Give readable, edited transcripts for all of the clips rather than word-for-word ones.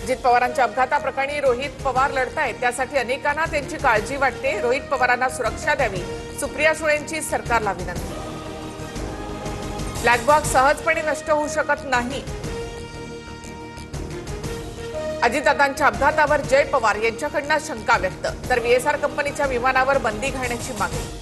अजित पवारांच्या अपघाताप्रकरणी रोहित पवार लढतायत, त्यासाठी अनेकांना त्यांची काळजी वाटते। रोहित पवारांना सुरक्षा द्यावी, सुप्रिया सुळेंची सरकारला विनंती। ब्लॅक बॉक्स सहजपणे नष्ट होऊ शकत नाही। अजितदादांच्या अपघातावर जय पवार यांच्याकडून शंका व्यक्त, तर VSR कंपनीच्या विमानावर बंदी घालण्याची मागणी।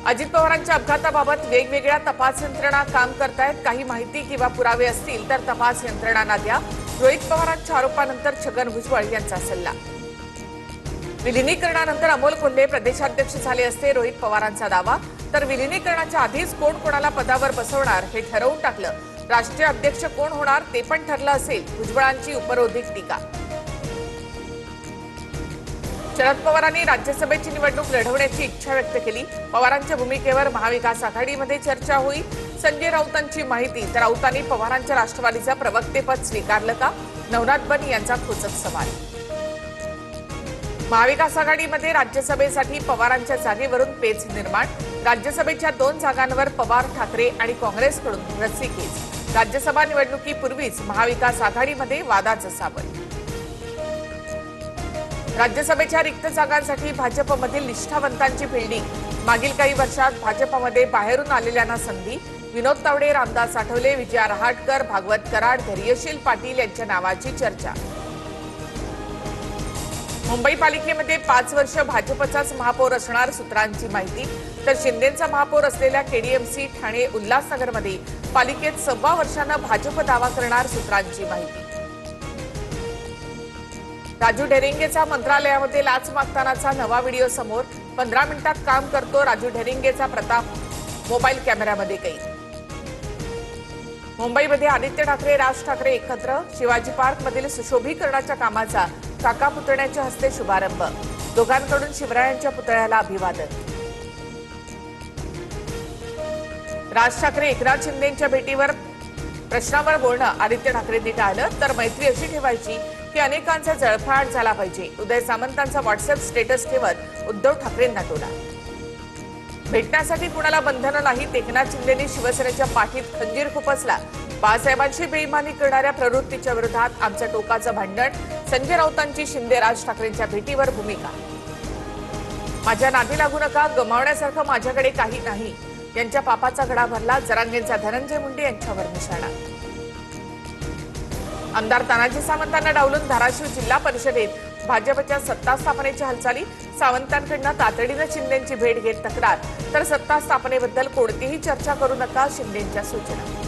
अजित पवारांच्या अपघाताबाबत वेगवेगळ्या तपास यंत्रणा काम करतायत। काही माहिती किंवा पुरावे असतील तर तपास यंत्रणांना द्या। रोहित पवारांच्या आरोपानंतर छगन भुजबळ यांचा सल्ला। विलीनीकरणानंतर अमोल कोल्हे प्रदेशाध्यक्ष झाले असते रोहित पवारांचा दावा, तर विलीनीकरणाच्या आधीच कोण कोणाला पदावर बसवणार हे ठरवून टाकलं। राष्ट्रीय अध्यक्ष कोण होणार ते पण ठरलं असेल, भुजबळांची उपरोधिक टीका। शरद पवारांनी राज्यसभेची निवडणूक लढवण्याची इच्छा व्यक्त केली। पवारांच्या भूमिकेवर महाविकास आघाडीमध्ये चर्चा होईल। संजय राऊतांची माहिती, तर राऊतांनी पवारांच्या राष्ट्रवादीचं प्रवक्तेपद स्वीकारलं का? नवनाथ बनी यांचा खोचक सवाल। महाविकास आघाडीमध्ये राज्यसभेसाठी पवारांच्या जागेवरून पेच निर्माण। राज्यसभेच्या 2 जागांवर पवार, ठाकरे आणि काँग्रेसकडून रस्सीखेच। राज्यसभा निवडणुकीपूर्वीच महाविकास आघाडीमध्ये वादाचं सावट। राज्यसभेच्या रिक्त जागांसाठी भाजपमधील निष्ठावंतांची फिल्डिंग। मागील काही वर्षात भाजपमध्ये बाहेरून आलेल्यांना संधी। विनोद तावडे, रामदास आठवले, विजया रहाटकर, भागवत कराड, धैर्यशील पाटील यांच्या नावाची चर्चा। मुंबई पालिकेमध्ये 5 वर्ष भाजपचाच महापौर असणार, सूत्रांची माहिती, तर शिंदेचा महापौर असलेल्या KDMC ठाणे उल्हासनगरमध्ये पालिकेत 1.25 वर्षानं भाजप दावा करणार, सूत्रांची माहिती। राजू ढेरेंगेचा मंत्रालयामध्ये लाच मागतानाचा नवा व्हिडिओ समोर। 15 मिनिटात काम करतो राजू ढेरेंगेचा प्रताप मोबाईल कॅमेऱ्यामध्ये कैद। मुंबईमध्ये आदित्य ठाकरे, राज ठाकरे एकत्र। शिवाजी पार्कमधील सुशोभीकरणाच्या कामाचा काका पुतण्याच्या हस्ते शुभारंभ। दोघांकडून शिवरायांच्या पुतळ्याला अभिवादन। राज ठाकरे एकनाथ शिंदेंच्या भेटीवर प्रश्नावर बोलणं आदित्य ठाकरेंनी टाळलं, तर मैत्री अशी ठेवायची की अनेकांचा जळफाट झाला पाहिजे। उदय सामंतांचा व्हॉट्सअप स्टेटस ठेवत उद्धव ठाकरेंना टोला। भेटण्यासाठी कुणाला बंधनं नाहीत, एकनाथ शिंदेंनी शिवसेनेच्या पाठीत खंजीर खुपसला। बाळासाहेबांची बेईमानी करणाऱ्या प्रवृत्तीच्या विरोधात आमचं टोकाचं भांडण। संजय राऊतांची शिंदे राज ठाकरेंच्या भेटीवर भूमिका। माझ्या नादी लागू नका, गमावण्यासारखं माझ्याकडे काही नाही, यांच्या पापाचा घडा भरला। जरांगेंचा धनंजय मुंडे यांच्यावर निशाणा। आमदार तानाजी सावंतांना डावलून धाराशिव जिल्हा परिषदेत भाजपच्या सत्ता स्थापनेची हालचाली। सावंतांकडून तातडीनं शिंदेंची भेट घेत तक्रार, तर सत्ता स्थापनेबद्दल कोणतीही चर्चा करू नका, शिंदेंच्या सूचना।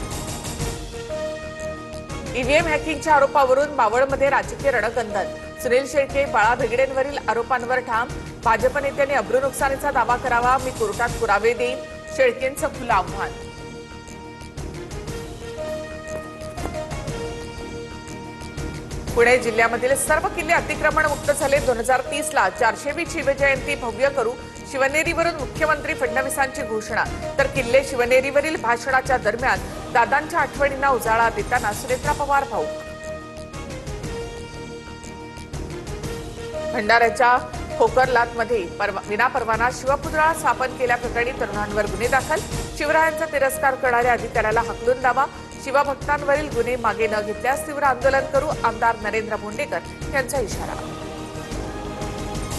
ईव्हीएम हॅकिंगच्या आरोपावरून मावळमध्ये राजकीय रणकंदन। सुनील शेळके, बाळा भिगडेंवरील आरोपांवर ठाम। भाजप नेत्यांनी अब्रू नुकसानीचा दावा करावा, मी कोर्टात पुरावे देईन, शेळकेंचं खुलं आव्हान। पुणे जिल्ह्यामधील सर्व किल्ले अतिक्रमण मुक्त झाले। 2030ला 400वी शिवजयंती भव्य करू, शिवनेरीवरून मुख्यमंत्री फडणवीसांची घोषणा। तर किल्ले शिवनेरीवरील भाषणाच्या दरम्यान दादांच्या आठवणींना उजाळा देताना सुनेत्रा पवार भाऊक। भंडाऱ्याच्या खोकरलातमध्ये विनापरवाना शिवपुतळा स्थापन केल्याप्रकरणी तरुणांवर गुन्हे दाखल। शिवरायांचा तिरस्कार करणाऱ्या अधिकाऱ्याला हाकलून लावा। शिवभक्तांवरील गुन्हे मागे न घेतल्यास तीव्र आंदोलन करू, आमदार नरेंद्र भोंडेकर यांचा इशारा।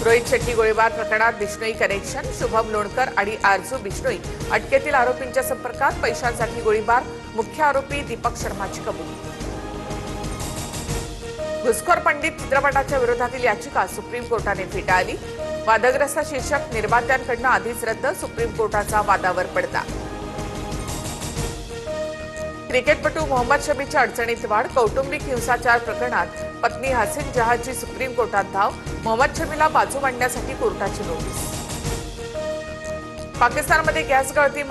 रोहित शेट्टी गोळीबार प्रकरणात बिश्नोई कनेक्शन। शुभम लोणकर आणि आरजू बिश्नोई अटकेतील आरोपींच्या संपर्कात। पैशांसाठी गोळीबार, मुख्य आरोपी दीपक शर्माची कबुली। घुसखोर पंडित चित्रपटाच्या विरोधातील याचिका सुप्रीम कोर्टाने फेटाळली। वादग्रस्त शीर्षक निर्मात्यांकडून आधीच रद्द, सुप्रीम कोर्टाचा वादावर पडता। क्रिकेटपटू मोहम्मद शमीच्या अडचणीत वाढ। कौटुंबिक हिंसाचार प्रकरणात पत्नी हसीन जहांची सुप्रीम कोर्टात धाव। मोहम्मद शमीला बाजू मांडण्यासाठी कोर्टाची नोटीस। पाकिस्तानमध्ये गॅस गळती